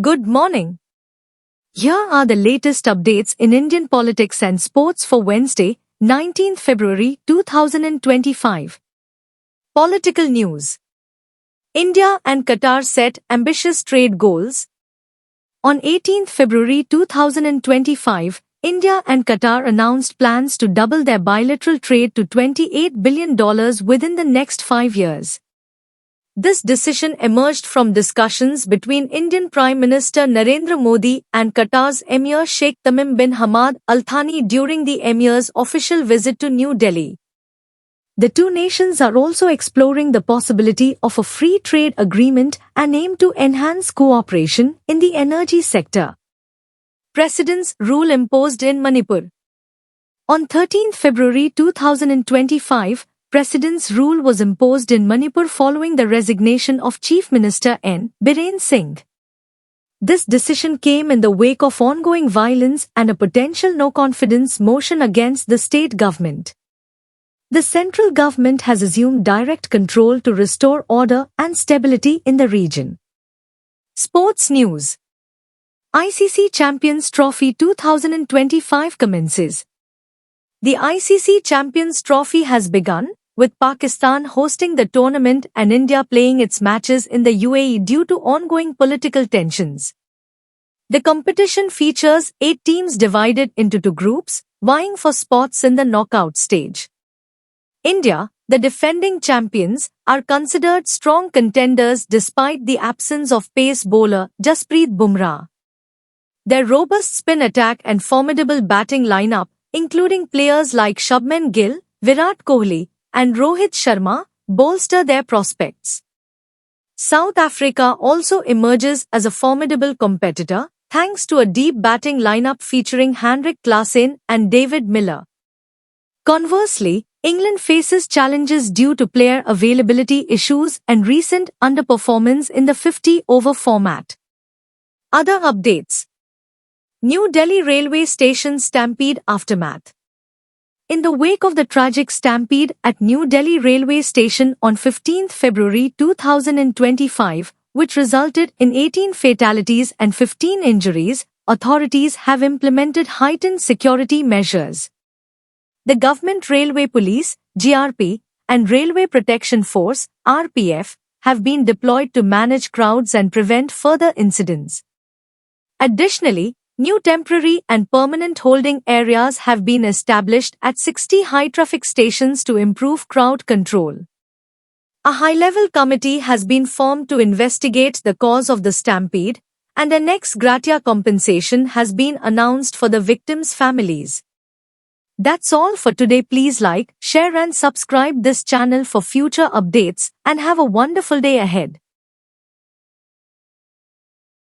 Good morning. Here are the latest updates in Indian politics and sports for Wednesday, 19th February 2025. Political news. India and Qatar set ambitious trade goals. On 18th February 2025, India and Qatar announced plans to double their bilateral trade to $28 billion within the next 5 years. This decision emerged from discussions between Indian Prime Minister Narendra Modi and Qatar's Emir Sheikh Tamim bin Hamad Al Thani during the Emir's official visit to New Delhi. The two nations are also exploring the possibility of a free trade agreement and aim to enhance cooperation in the energy sector. President's rule imposed in Manipur. On 13th February 2025, President's rule was imposed in Manipur following the resignation of Chief Minister N. Biren Singh. This decision came in the wake of ongoing violence and a potential no-confidence motion against the state government. The central government has assumed direct control to restore order and stability in the region. Sports news. ICC Champions Trophy 2025 commences. The ICC Champions Trophy has begun, with Pakistan hosting the tournament and India playing its matches in the UAE due to ongoing political tensions. The competition features 8 teams divided into 2 groups, vying for spots in the knockout stage. India, the defending champions, are considered strong contenders despite the absence of pace bowler Jasprit Bumrah. Their robust spin attack and formidable batting lineup, including players like Shubman Gill, Virat Kohli, and Rohit Sharma, bolster their prospects. South Africa also emerges as a formidable competitor, thanks to a deep batting lineup featuring Henrik Klaasen and David Miller. Conversely, England faces challenges due to player availability issues and recent underperformance in the 50-over format. Other updates. New Delhi Railway Station Stampede Aftermath. In the wake of the tragic stampede at New Delhi Railway Station on 15th February 2025, which resulted in 18 fatalities and 15 injuries, authorities have implemented heightened security measures. The Government Railway Police, GRP, and Railway Protection Force, RPF, have been deployed to manage crowds and prevent further incidents. Additionally, new temporary and permanent holding areas have been established at 60 high-traffic stations to improve crowd control. A high-level committee has been formed to investigate the cause of the stampede, and an ex gratia compensation has been announced for the victims' families. That's all for today. Please like, share and subscribe this channel for future updates, and have a wonderful day ahead.